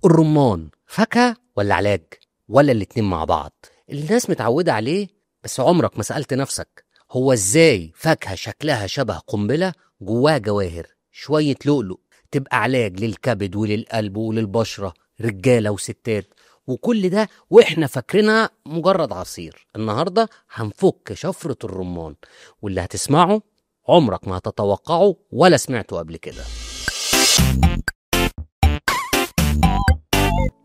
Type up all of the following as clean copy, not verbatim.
الرمان فاكهة ولا علاج ولا الاتنين مع بعض؟ الناس متعودة عليه، بس عمرك ما سألت نفسك هو ازاي فاكهة شكلها شبه قنبلة جواها جواهر شوية لؤلؤ تبقى علاج للكبد وللقلب وللبشرة، رجالة وستات، وكل ده واحنا فاكرينها مجرد عصير. النهاردة هنفك شفرة الرمان، واللي هتسمعه عمرك ما هتتوقعه ولا سمعته قبل كده.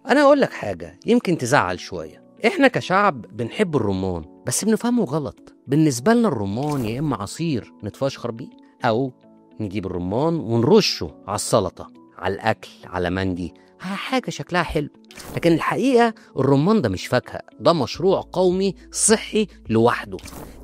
انا اقول لك حاجة يمكن تزعل شوية، احنا كشعب بنحب الرمان بس بنفهمه غلط. بالنسبة لنا الرمان يا اما عصير نتفشخر بيه، او نجيب الرمان ونرشه على السلطة، على الاكل، على مندي، حاجة شكلها حلو. لكن الحقيقة الرمان ده مش فاكهة، ده مشروع قومي صحي لوحده.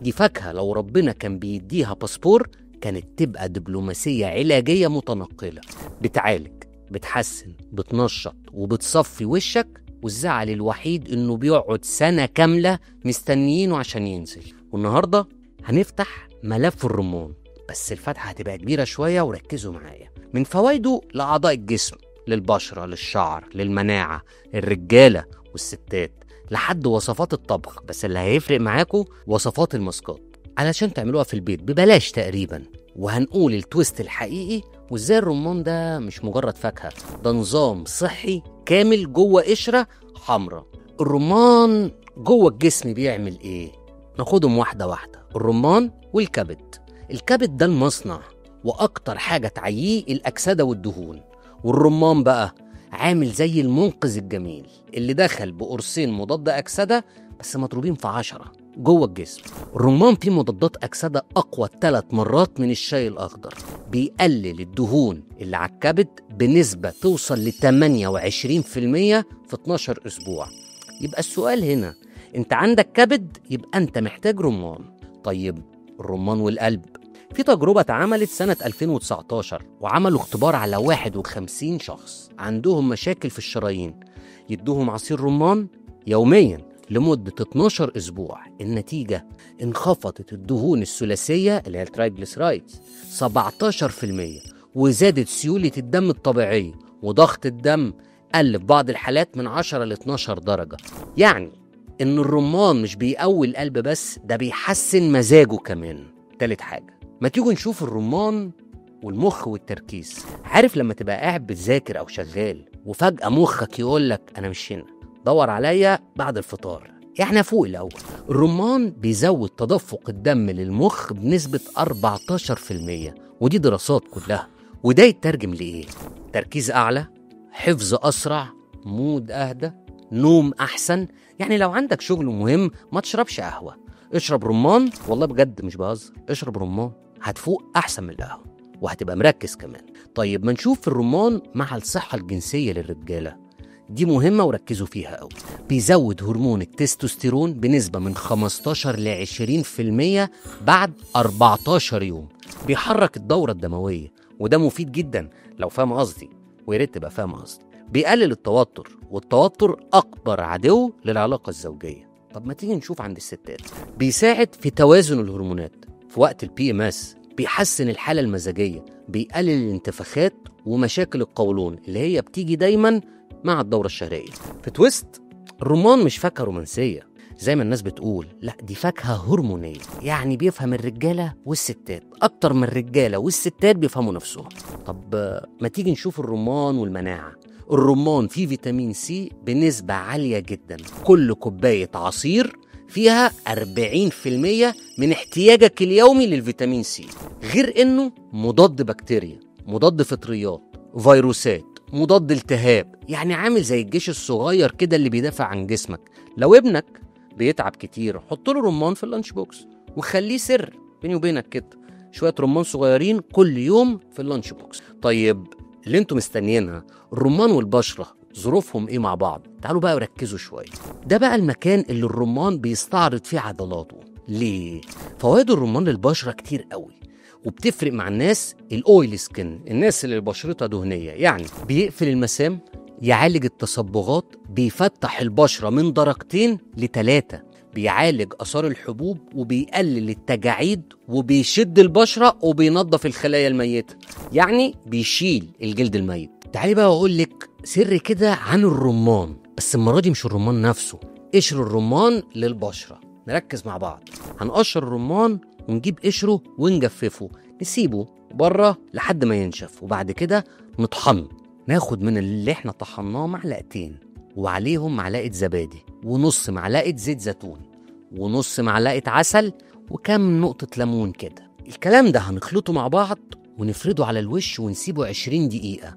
دي فاكهة لو ربنا كان بيديها باسبور كانت تبقى دبلوماسية علاجية متنقلة، بتعالج، بتحسن، بتنشط، وبتصفي وشك. والزعل الوحيد انه بيقعد سنة كاملة مستنيينه عشان ينزل. والنهاردة هنفتح ملف الرمان، بس الفتحة هتبقى كبيرة شوية وركزوا معايا. من فوائده لأعضاء الجسم، للبشرة، للشعر، للمناعة، الرجالة والستات، لحد وصفات الطبخ. بس اللي هيفرق معاكم وصفات الماسكات علشان تعملوها في البيت ببلاش تقريبا. وهنقول التويست الحقيقي وازاي الرمان ده مش مجرد فاكهة، ده نظام صحي كامل جوه قشرة حمراء. الرمان جوه الجسم بيعمل ايه؟ ناخدهم واحدة واحدة. الرمان والكبد. الكبد ده المصنع، واكتر حاجة تعييه الاكسدة والدهون. والرمان بقى عامل زي المنقذ الجميل اللي دخل بقرصين مضاد أكسدة بس مضروبين في 10 جوه الجسم. الرمان فيه مضادات أكسدة أقوى 3 مرات من الشاي الأخضر، بيقلل الدهون اللي على الكبد بنسبة توصل ل 28% في 12 أسبوع. يبقى السؤال هنا، انت عندك كبد يبقى انت محتاج رمان. طيب الرمان والقلب، في تجربة اتعملت سنة 2019 وعملوا اختبار على 51 شخص عندهم مشاكل في الشرايين، يدوهم عصير رمان يوميا لمدة 12 أسبوع. النتيجة انخفضت الدهون الثلاثية اللي هي الترايجليسرايدز 17%، وزادت سيولة الدم الطبيعية، وضغط الدم قل في بعض الحالات من 10 ل 12 درجة. يعني إن الرمان مش بيقوي القلب بس، ده بيحسن مزاجه كمان. تالت حاجة، ما تيجوا نشوف الرمان والمخ والتركيز. عارف لما تبقى قاعد بتذاكر أو شغال وفجأة مخك يقولك أنا مش هنا، دور عليا بعد الفطار، يعني فوق الأول. الرمان بيزود تدفق الدم للمخ بنسبة 14%، ودي دراسات كلها. وده يترجم لإيه؟ تركيز أعلى، حفظ أسرع، مود أهدى، نوم أحسن. يعني لو عندك شغل مهم ما تشربش قهوة، اشرب رمان، والله بجد مش بهزر، اشرب رمان هتفوق أحسن من القهوة وهتبقى مركز كمان. طيب ما نشوف الرمان مع الصحة الجنسية للرجالة، دي مهمة وركزوا فيها قوي. بيزود هرمون التستوستيرون بنسبة من 15 ل 20% بعد 14 يوم. بيحرك الدورة الدموية، وده مفيد جدا لو فاهم قصدي، وياريت تبقى فاهم قصدي. بيقلل التوتر، والتوتر أكبر عدو للعلاقة الزوجية. طب ما تيجي نشوف عند الستات، بيساعد في توازن الهرمونات في وقت الPMS، بيحسن الحالة المزاجية، بيقلل الانتفاخات ومشاكل القولون اللي هي بتيجي دايما مع الدورة الشهرية. في تويست، الرمان مش فاكهة رومانسية زي ما الناس بتقول، لا دي فاكهة هرمونية، يعني بيفهم الرجالة والستات أكتر من الرجالة والستات بيفهموا نفسهم. طب ما تيجي نشوف الرمان والمناعة. الرمان فيه فيتامين سي بنسبة عالية جدا، كل كوباية عصير فيها 40% من احتياجك اليومي للفيتامين سي، غير انه مضاد بكتيريا، مضاد فطريات، فيروسات، مضاد التهاب. يعني عامل زي الجيش الصغير كده اللي بيدافع عن جسمك. لو ابنك بيتعب كتير حط له رمان في اللانش بوكس وخليه سر بيني وبينك كده، شوية رمان صغيرين كل يوم في اللانش بوكس. طيب اللي انتوا مستنيينها، الرمان والبشرة ظروفهم ايه مع بعض؟ تعالوا بقى وركزوا شوية. ده بقى المكان اللي الرمان بيستعرض فيه عضلاته. ليه؟ فوائد الرمان للبشرة كتير قوي، وبتفرق مع الناس الاويل سكين، الناس اللي بشرتها دهنية. يعني بيقفل المسام، يعالج التصبغات، بيفتح البشرة من 2 ل 3، بيعالج آثار الحبوب، وبيقلل التجاعيد، وبيشد البشرة، وبينظف الخلايا الميتة، يعني بيشيل الجلد الميت. تعالي بقى اقول لك سر كده عن الرمان، بس المره دي مش الرمان نفسه، قشر الرمان للبشره. نركز مع بعض. هنقشر الرمان ونجيب قشره ونجففه، نسيبه بره لحد ما ينشف، وبعد كده نطحنه. ناخد من اللي احنا طحناه معلقتين، وعليهم معلقه زبادي، ونص معلقه زيت زيتون، ونص معلقه عسل، وكم نقطه ليمون كده. الكلام ده هنخلطه مع بعض ونفرده على الوش ونسيبه 20 دقيقه،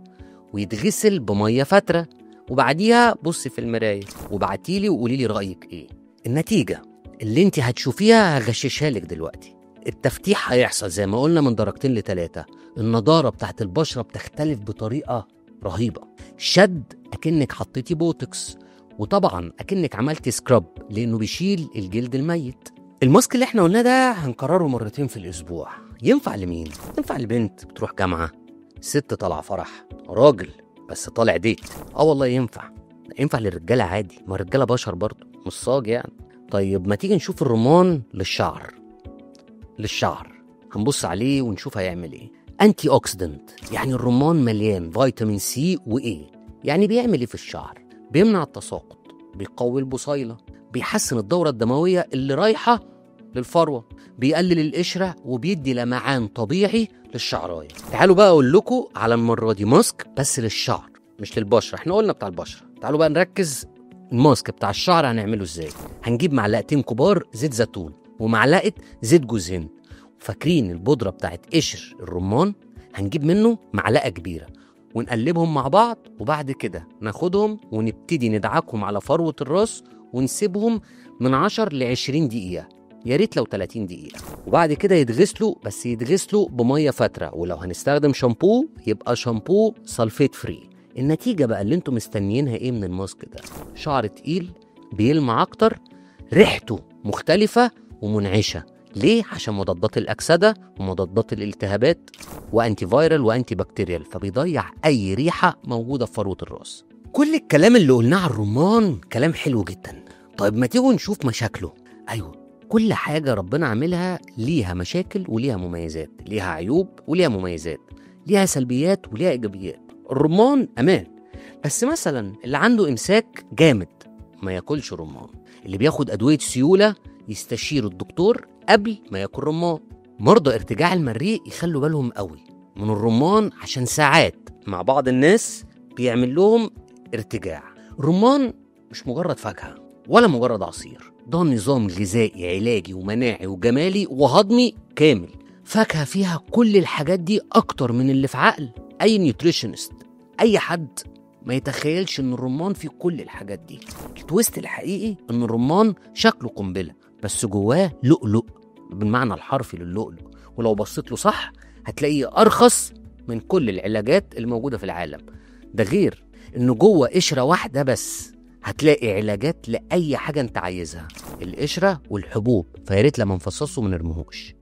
ويتغسل بميه فتره. وبعديها بصي في المرايه وبعتيلي وقوليلي رايك ايه. النتيجه اللي انت هتشوفيها هغششها لك دلوقتي. التفتيح هيحصل زي ما قلنا من درجتين ل3. النضاره بتاعت البشره بتختلف بطريقه رهيبه. شد اكنك حطيتي بوتوكس، وطبعا اكنك عملتي سكراب لانه بيشيل الجلد الميت. الماسك اللي احنا قلناه ده هنكرره مرتين في الاسبوع. ينفع لمين؟ ينفع لبنت بتروح جامعه، ست طالعه فرح، راجل بس طالع ديت. والله ينفع للرجاله عادي، ما الرجاله بشر برضه مش صاج يعني. طيب ما تيجي نشوف الرمان للشعر هنبص عليه ونشوف هيعمل ايه. انتي اوكسيدنت، يعني الرمان مليان فيتامين سي وايه. يعني بيعمل ايه في الشعر؟ بيمنع التساقط، بيقوي البصيله، بيحسن الدوره الدمويه اللي رايحه للفروه، بيقلل القشره، وبيدي لمعان طبيعي للشعرايه. تعالوا بقى اقول لكم على المره دي ماسك بس للشعر مش للبشره. احنا قلنا بتاع البشره، تعالوا بقى نركز. الماسك بتاع الشعر هنعمله ازاي؟ هنجيب معلقتين كبار زيت زيتون ومعلقه زيت جوز هند. فاكرين البودره بتاعت قشر الرمان؟ هنجيب منه معلقه كبيره ونقلبهم مع بعض، وبعد كده ناخدهم ونبتدي ندعكهم على فروه الراس ونسيبهم من 10 ل 20 دقيقه، يا ريت لو 30 دقيقه. وبعد كده يتغسلوا، بس يتغسلوا بميه فتره، ولو هنستخدم شامبو يبقى شامبو سلفيت فري. النتيجه بقى اللي انتم مستنيينها ايه من الماسك ده؟ شعر تقيل بيلمع اكتر، ريحته مختلفه ومنعشه. ليه؟ عشان مضادات الاكسده ومضادات الالتهابات وانتي فايرال وانتي بكتيريال، فبيضيع اي ريحه موجوده في فروه الراس. كل الكلام اللي قلناه على الرمان كلام حلو جدا. طيب ما تيجوا نشوف مشاكله. ايوه، كل حاجه ربنا عاملها ليها مشاكل وليها مميزات، ليها عيوب وليها مميزات، ليها سلبيات وليها ايجابيات. الرمان امان، بس مثلا اللي عنده امساك جامد ما ياكلش رمان. اللي بياخد ادويه سيوله يستشير الدكتور قبل ما ياكل رمان. مرضى ارتجاع المريء يخلوا بالهم قوي من الرمان، عشان ساعات مع بعض الناس بيعمل لهم ارتجاع. الرمان مش مجرد فاكهه ولا مجرد عصير، ده نظام غذائي علاجي ومناعي وجمالي وهضمي كامل. فاكهه فيها كل الحاجات دي اكتر من اللي في عقل اي نيوتريشنست. اي حد ما يتخيلش ان الرمان فيه كل الحاجات دي. التويست الحقيقي ان الرمان شكله قنبله، بس جواه لؤلؤ بالمعنى الحرفي للؤلؤ، ولو بصيت له صح هتلاقيه ارخص من كل العلاجات الموجوده في العالم. ده غير انه جوه قشره واحده بس هتلاقي علاجات لاي حاجه انت عايزها، القشره والحبوب. فياريت لما نفصصه ما نرميهوش.